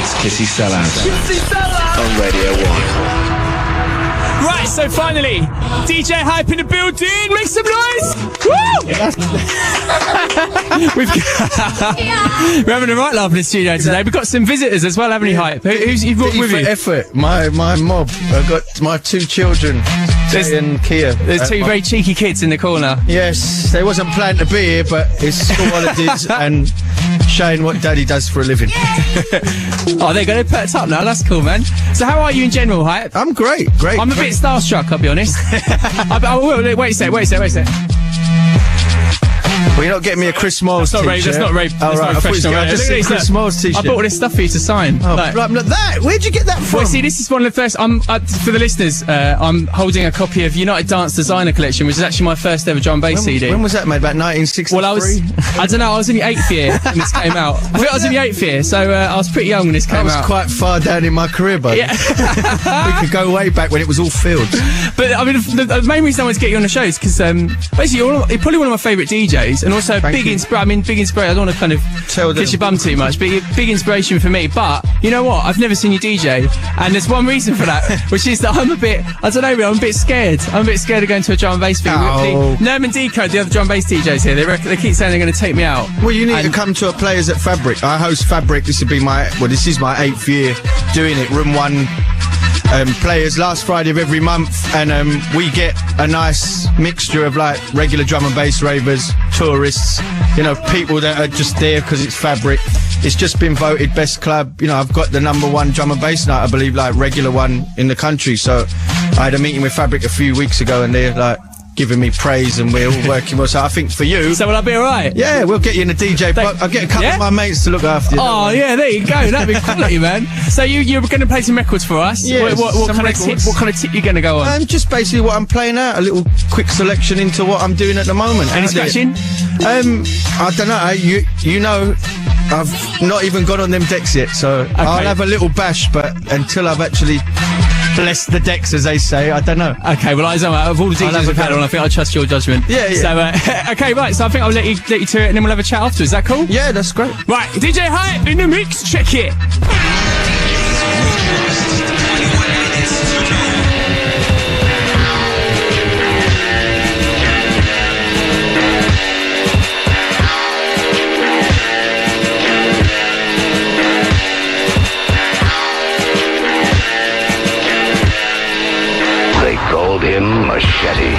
It's Kissy Sellout. Kissy Sellout! On Radio 1. Right, so finally, DJ Hype in the building. Make some noise! Woo! We're having a right laugh in the studio today. We've got some visitors as well, haven't you, Hype? Who's you've brought with you? Effort. My mob. I've got my 2 children, Jay and Kia. There's 2 very cheeky kids in the corner. Yes, they wasn't planned to be here, but it's school holidays and showing what Daddy does for a living. Oh, they're going to put it up now. That's cool, man. So how are you in general, Hype? I'm great. I'm a bit starstruck, I'll be honest. Wait a sec. Well, you're not getting me a Chris Moles t-shirt. That's not rape. Oh, right. I thought you were going to see Chris Moles t-shirt. I bought all this stuff for you to sign. Oh, right, that? Where'd you get that from? Well, see, this is one of the first... for the listeners, I'm holding a copy of United Dance Designer Collection, which is actually my first ever drum and bass CD. When was that made? About 1963? Well, I don't know, I was in the 8th year when this came out. I think I was in the 8th year, so I was pretty young when this came out. I was quite far down in my career, buddy. Yeah. We could go way back when it was all fields. But, I mean, the main reason I wanted to get you on the show is because, basically, you're probably one of my favourite DJs, and also big inspiration. I don't want to kind of kiss your bum too much, but you're a big inspiration for me. But you know what? I've never seen you DJ, and there's one reason for that, which is that I'm a bit scared. I'm a bit scared of going to a drum and bass thing. Nerm and Decode, the other drum and bass DJs here, they keep saying they're going to take me out. Well, you need to come to a Players at Fabric. I host Fabric. This is my 8th year doing it. Room 1. Players last Friday of every month, and we get a nice mixture of like regular drum and bass ravers, tourists, people that are just there because it's Fabric. It's just been voted best club. I've got the #1 drum and bass night, I believe, like regular one in the country. So I had a meeting with Fabric a few weeks ago, and they're like giving me praise, and we're all working well. So I think for you... So will I be alright? Yeah, we'll get you in the DJ box. I'll get a couple of my mates to look after you. Oh, yeah, there you go. That'd be quality, man. So you're going to play some records for us? Yeah, what kind of tip you going to go on? Just basically what I'm playing out. A little quick selection into what I'm doing at the moment. Any scratching? I don't know. You know, I've not even gone on them decks yet, so okay. I'll have a little bash, but until I've actually... bless the decks, as they say. I don't know. Okay, well, out of all the DJs we've had on, I think I trust your judgment. Yeah. So, okay, right. So I think I'll let you to it, and then we'll have a chat after. Is that cool? Yeah, that's great. Right, DJ Hype in the mix. Check it. Called him Machete.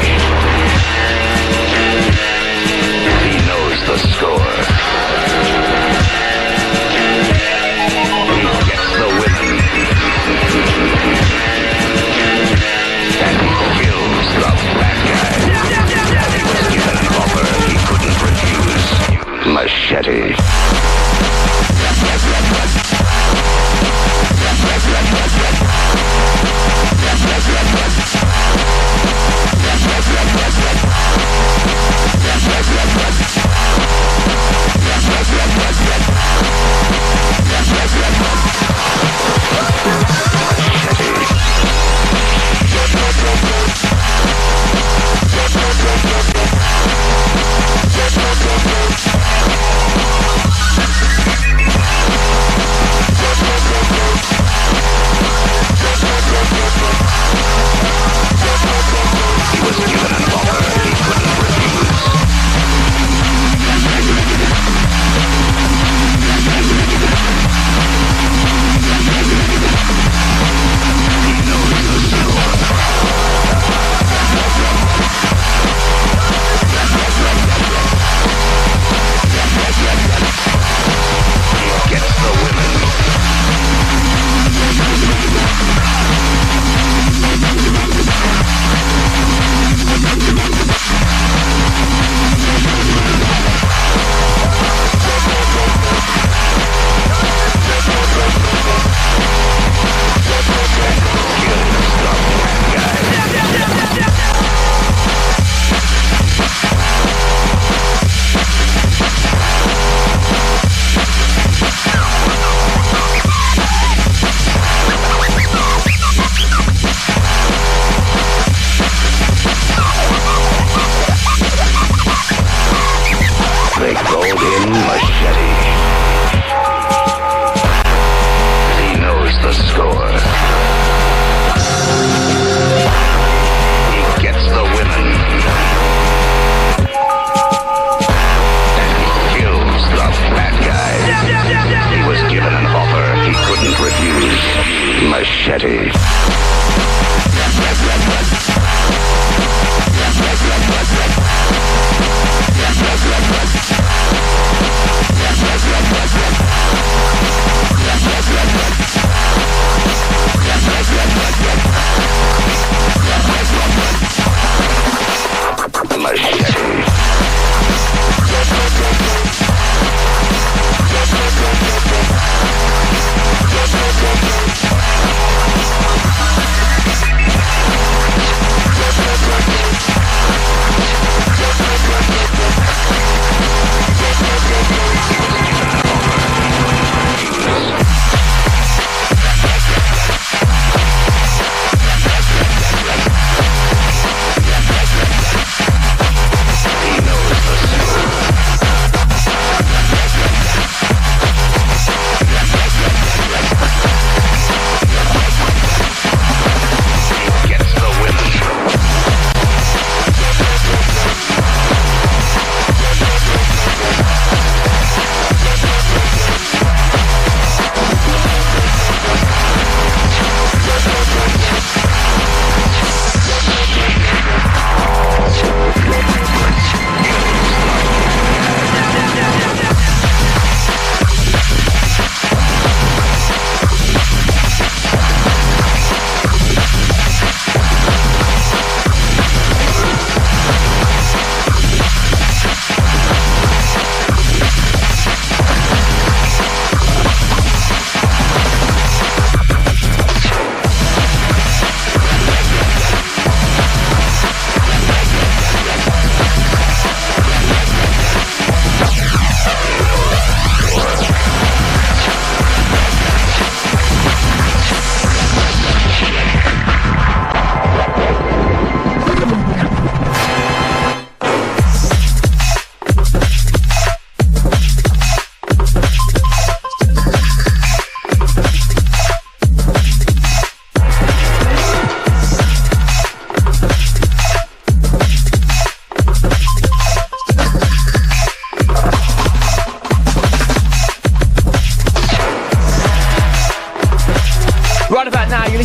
He knows the score. He gets the women. And he kills the bad guys. He was given an offer he couldn't refuse. Machete.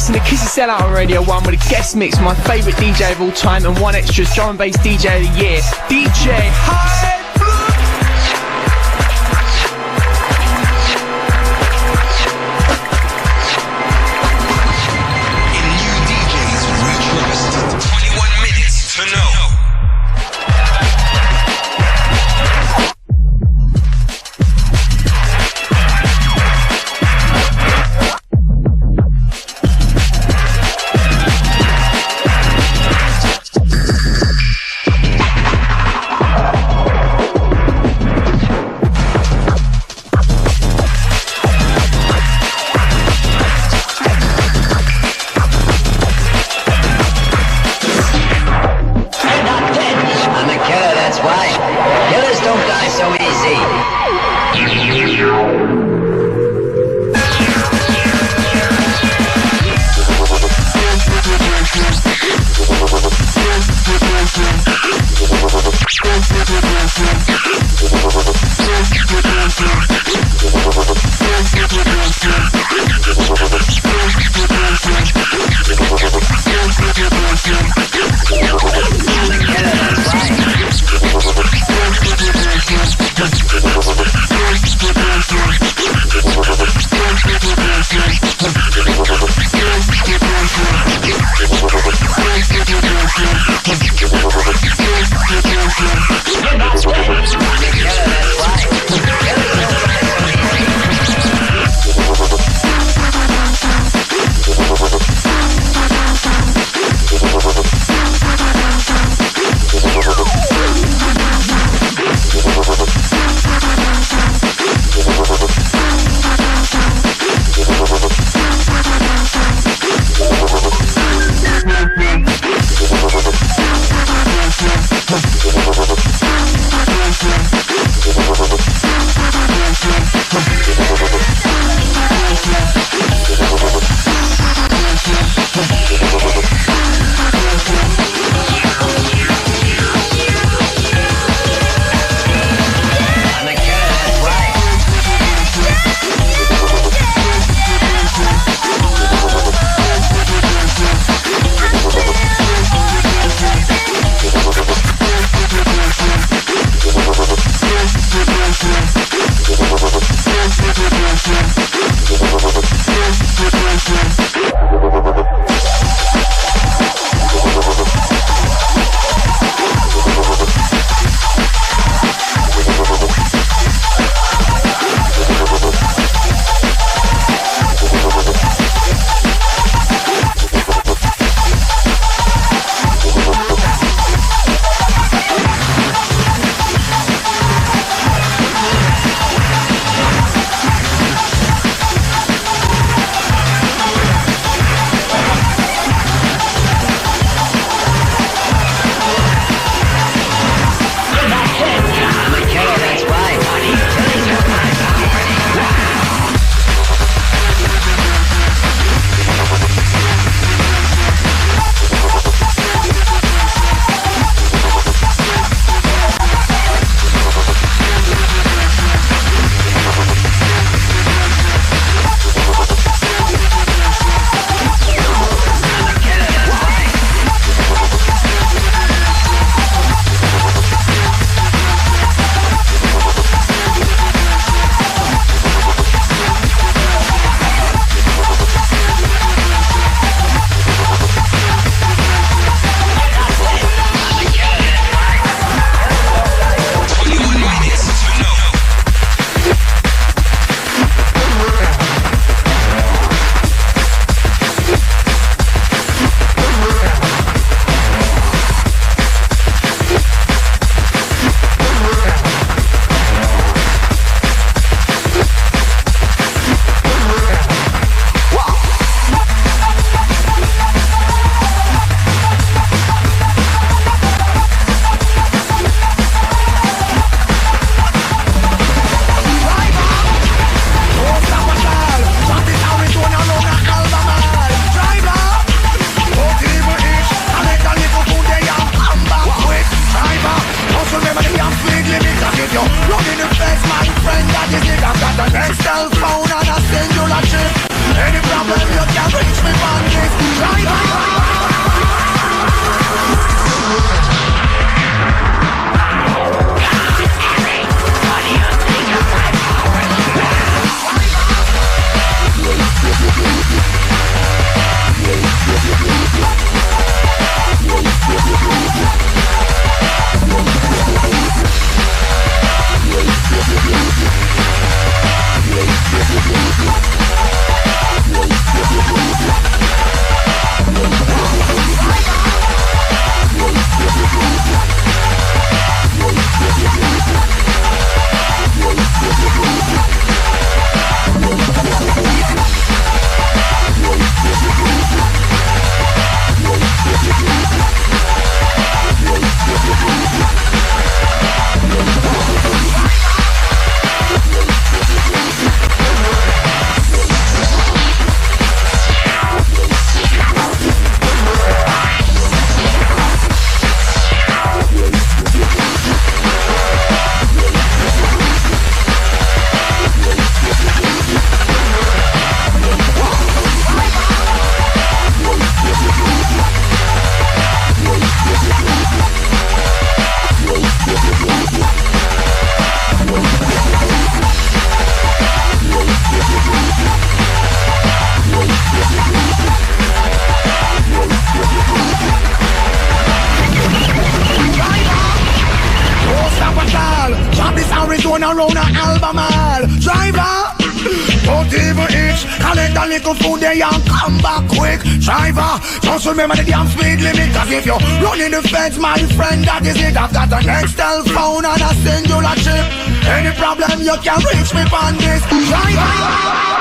listen to Kissy Sellout on Radio 1 with a guest mix from my favourite DJ of all time and one extra drum and bass DJ of the year, DJ High. normal. Driver, don't even itch. Collect a little food there and come back quick. Driver, just remember the damn speed limit. Cause if you're running the fence, my friend, that is it. I've got an Nextel phone and a singular chip. Any problem you can reach me on this. Driver.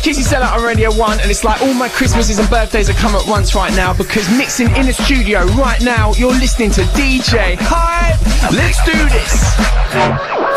Kissy Sellout on Radio 1, and it's like all my Christmases and birthdays are come at once right now, because mixing in the studio right now, you're listening to DJ Hype. Let's do this.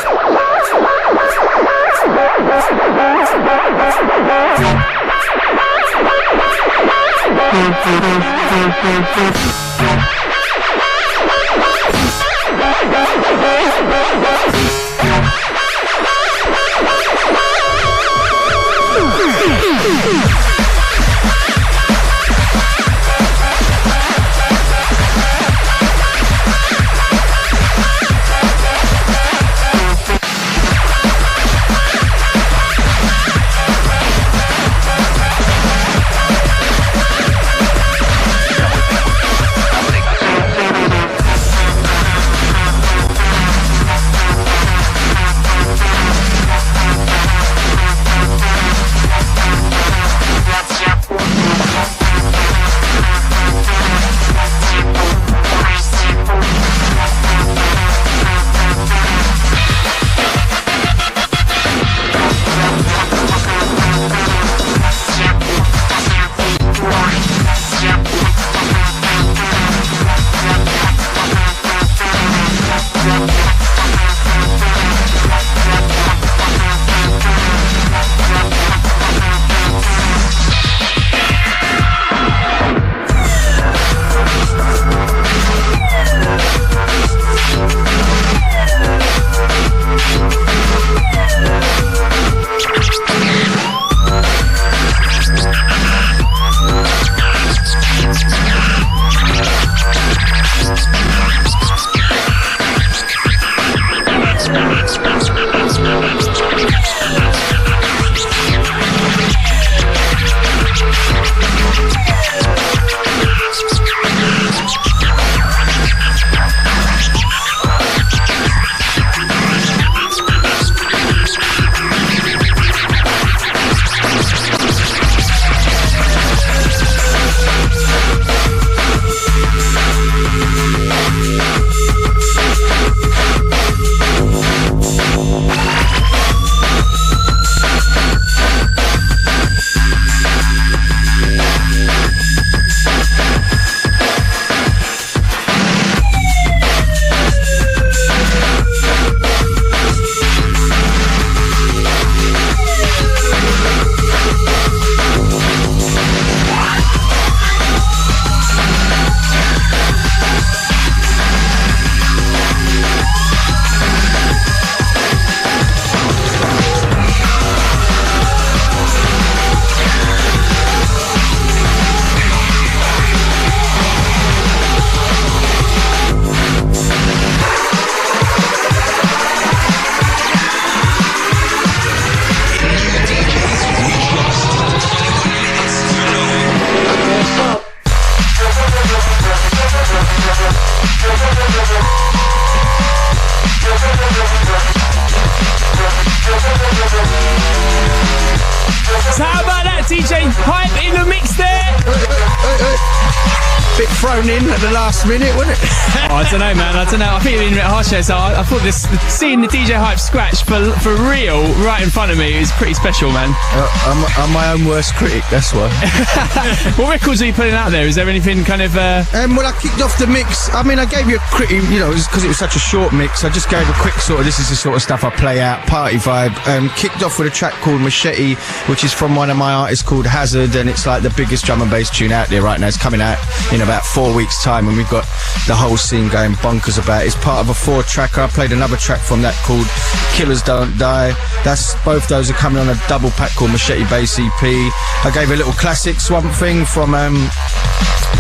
So how about that, DJ Hype in the mix there? Bit thrown in at the last minute, wasn't it? Oh, I don't know, man. I don't know. I think it'd been a bit harsh there. So I thought seeing the DJ Hype scratch for real right in front of me is pretty special, man. I'm my own worst critic, that's why. What records are you putting out there? Is there anything kind of... Well, I kicked off the mix. I mean, I gave you a quick, because it was such a short mix, I just gave a quick sort of, this is the sort of stuff I play out, party vibe. Kicked off with a track called Machete, which is from one of my artists called Hazard, and it's like the biggest drum and bass tune out there right now. It's coming out in about 4 weeks' time, and we've got the whole scene going bonkers about it. It's part of a 4-tracker. I played another track from that called Killers Don't Die. Both those are coming on a double pack called Machete Bass EP. I gave a little classic Swamp Thing from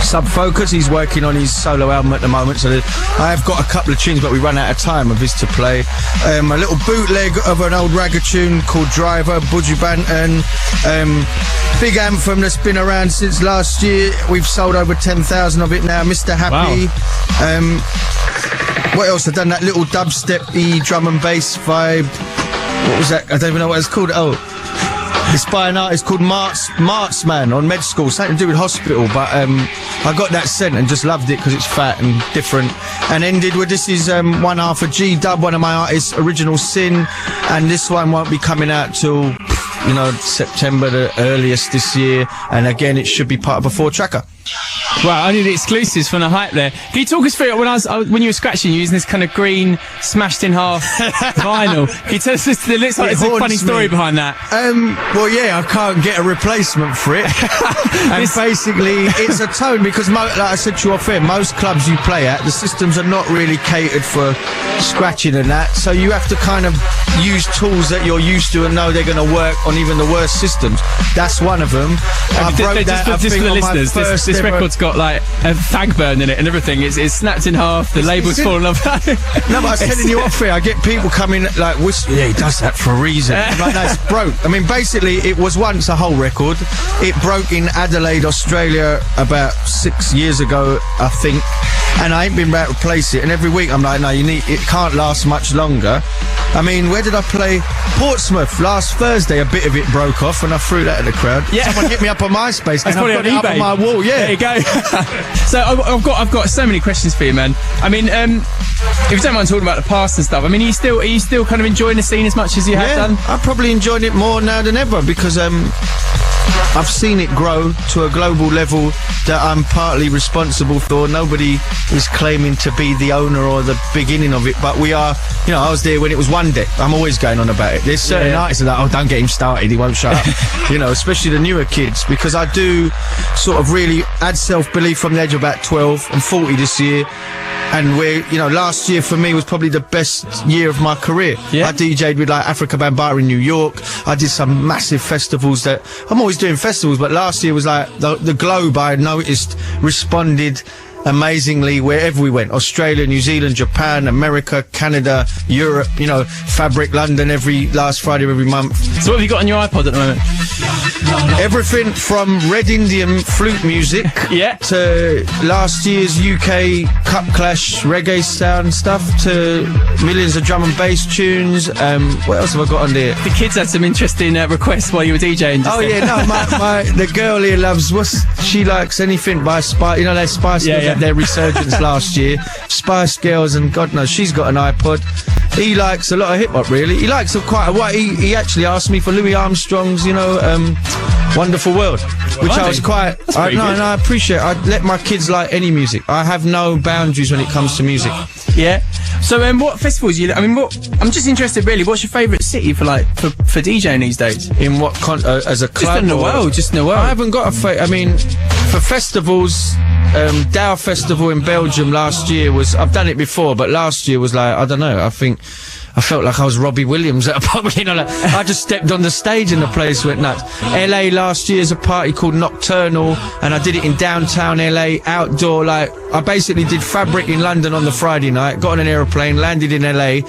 Sub Focus. He's working on his solo album at the moment, so I have got a couple of tunes, but we run out of time of his to play. A little bootleg of an old ragga tune called Driver, Budgie Banton. Big anthem that's been around since last year. We've sold over 10,000 of it now. Mr. Happy. Wow. What else? I've done that little dubstep-y drum and bass vibe. What was that? I don't even know what it's called. Oh, it's by an artist called Marts Man on Med School. Something to do with hospital, but I got that sent and just loved it because it's fat and different. And ended with, this is one half of G-Dub, one of my artists' Original Sin, and this one won't be coming out till September the earliest this year, and again it should be part of a 4-tracker. Wow, only the exclusives from the Hype there. Can you talk us through it? When you were scratching, you using this kind of green smashed in half vinyl. Can you tell us this? It looks like there's a funny story behind that. Well, yeah, I can't get a replacement for it. And basically, it's a tone because, like I said to you off air, most clubs you play at, the systems are not really catered for scratching and that, so you have to kind of use tools that you're used to and know they're going to work on even the worst systems. That's one of them. I broke that, I think, on my first this record's got like a fag burn in it and everything. It's snapped in half. The label's fallen off. No, but I was telling you off here, I get people coming like, yeah, he does that for a reason. Like, that's broke. I mean, basically, it was once a whole record. It broke in Adelaide, Australia, about 6 years ago, I think. And I ain't been able to replace it. And every week I'm like, no, it can't last much longer. I mean, where did I play? Portsmouth last Thursday. A bit of it broke off, and I threw that at the crowd. Yeah. Someone hit me up on MySpace. That's probably on eBay. Up on my wall. Yeah. There you go. So I've got so many questions for you, man. I mean, if you don't mind talking about the past and stuff, I mean, are you still kind of enjoying the scene as much as you have done? I'm probably enjoying it more now than ever because I've seen it grow to a global level that I'm partly responsible for. Nobody is claiming to be the owner or the beginning of it, but we are. I was there when it was one deck. I'm always going on about it. There's certain artists that are like, oh, don't get him started, he won't shut up. Especially the newer kids, because I do sort of really add self-belief from the age of about 12. I'm 40 this year. And last year for me was probably the best year of my career. Yeah. I DJ'd with like Africa Bambaataa in New York. I did some massive festivals that I'm always doing festivals, but last year was like the globe I noticed responded amazingly wherever we went. Australia, New Zealand, Japan, America, Canada, Europe, Fabric London last Friday of every month. So what have you got on your iPod at the moment? Everything from Red Indian flute music to last year's UK Cup Clash reggae sound stuff to millions of drum and bass tunes. What else have I got on there? The kids had some interesting requests while you were DJing. Oh yeah, no, the girl here loves, she likes anything by Spice, they Spice Girls had their resurgence last year. Spice Girls, and God knows, she's got an iPod. He likes a lot of hip-hop, really. He likes quite a lot. He actually asked me for Louis Armstrong's, Wonderful World, which I was quite... I appreciate it. I let my kids like any music. I have no boundaries when it comes to music. Yeah. So, what festivals I'm just interested, really, what's your favourite city for DJing these days? In what as a club? Just in the world. I haven't got for festivals, Dow Festival in Belgium last year I've done it before, but last year was like, I don't know, I think I felt like I was Robbie Williams at a pub, you know, like, I just stepped on the stage and the place went nuts. LA last year's a party called Nocturnal, and I did it in downtown LA, outdoor, like, I basically did Fabric in London on the Friday night, got on an aeroplane, landed in LA,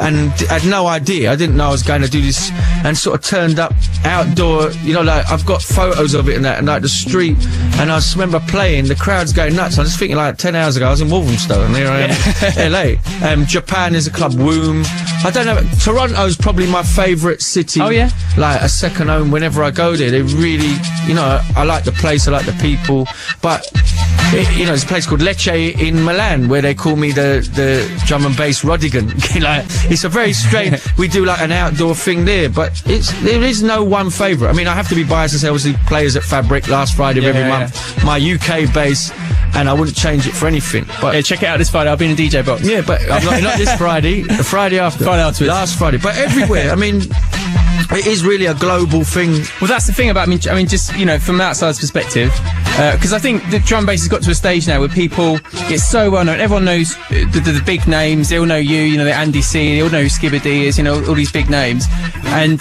and had no idea. I didn't know I was going to do this, and sort of turned up outdoor, you know, like, I've got photos of it and that, and like the street, and I just remember playing, the crowd's going nuts. I was thinking, like, 10 hours ago, I was in Walthamstow, and here I am, LA. Japan is a club, Womb. I don't know, Toronto's probably my favourite city. Oh, yeah? Like, a second home whenever I go there. They really, you know, I like the place, I like the people, but, you know, there's a place called Lecce in Milan where they call me the drum and bass Rodigan. Like, it's a very strange, we do like an outdoor thing there, but there is no one favourite. I mean, I have to be biased and say, obviously, Players at Fabric last Friday of every month, my UK bass, and I wouldn't change it for anything. But yeah, check it out this Friday. I'll be in a DJ box. Yeah, but I'm not this Friday. The Friday after. Friday afterwards. Last Friday. But everywhere. I mean, it is really a global thing. Well, that's the thing about, I mean, just, you know, from an outsider's perspective, because I think the drum bass has got to a stage now where people get so well known. Everyone knows the big names. They all know you know, the Andy C. They all know who Skibber D is. You know, all these big names, and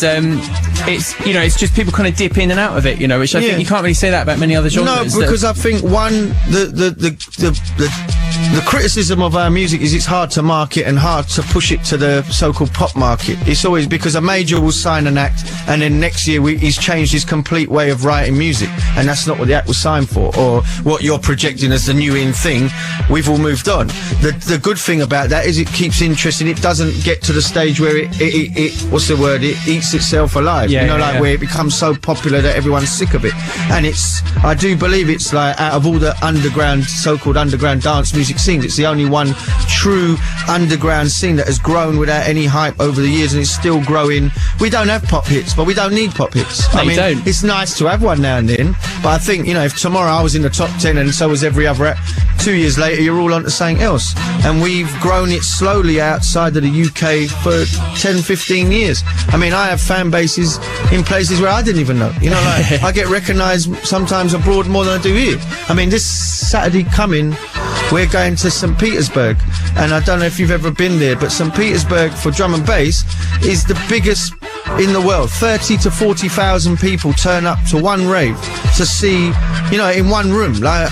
it's, you know, it's just people kind of dip in and out of it. You know, which I think you can't really say that about many other genres. No, because I think the criticism of our music is it's hard to market and hard to push it to the so-called pop market. It's always because a major will sign an act and then next year he's changed his complete way of writing music, and that's not what the act was signed for, or what you're projecting as the new in thing. We've all moved on. The good thing about that is it keeps interesting. It doesn't get to the stage where it what's the word? It eats itself alive. Where it becomes so popular that everyone's sick of it. And I do believe it's like, out of all the underground, so-called underground dance music scenes, it's the only one true underground scene that has grown without any hype over the years, and it's still growing. We don't have pop hits, but we don't need pop hits. No, I mean, don't. It's nice to have one now and then, but I think, you know, if tomorrow I was in the top 10 and so was every other act, 2 years later you're all on to something else. And we've grown it slowly outside of the UK for 10, 15 years. I mean, I have fan bases in places where I didn't even know. You know, like, I get recognised sometimes abroad more than I do here. I mean, this Saturday coming, we're going to St. Petersburg, and I don't know if you've ever been there, but St. Petersburg for drum and bass is the biggest in the world. 30 to 40,000 people turn up to one rave to see, you know, in one room. Like,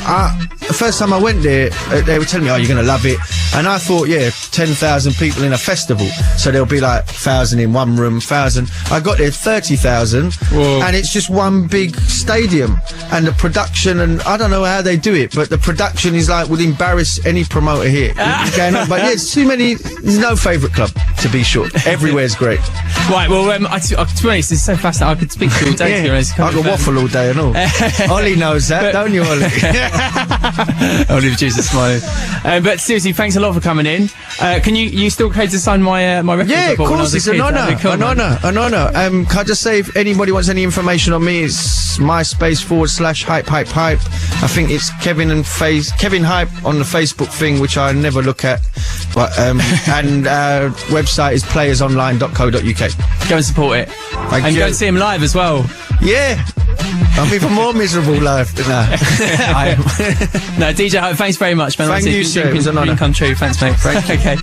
the first time I went there, they were telling me, oh, you're going to love it. And I thought, 10,000 people in a festival, so there'll be like 1,000 in one room, 1,000. I got there, 30,000, and it's just one big stadium. And the production, and I don't know how they do it, but the production is like, would embarrass any promoter here. Going on. But it's too many. There's no favourite club, to be short. Everywhere's great. Right, well, to be honest, it's so fascinating. I could speak to you all day, to be honest. I could waffle all day and all. Ollie knows that, don't you, Ollie? Ollie the producer's smiling. But seriously, thanks a lot for coming in. Can you still okay to sign my record? Yeah, of course, it's an honour. An honour. Can I just say, if anybody wants any information on me, it's MySpace/hype. I think it's Kevin Hype on the Facebook thing, which I never look at. But and our website is playersonline.co.uk. Go and support it. Thank and you. go and see him live as well. Yeah. I'm even more miserable live than that. I am. No, DJ Hype, thanks very much, man. Thank you, sir. It was an honour. Come true. Thanks, mate. Thank you. Okay.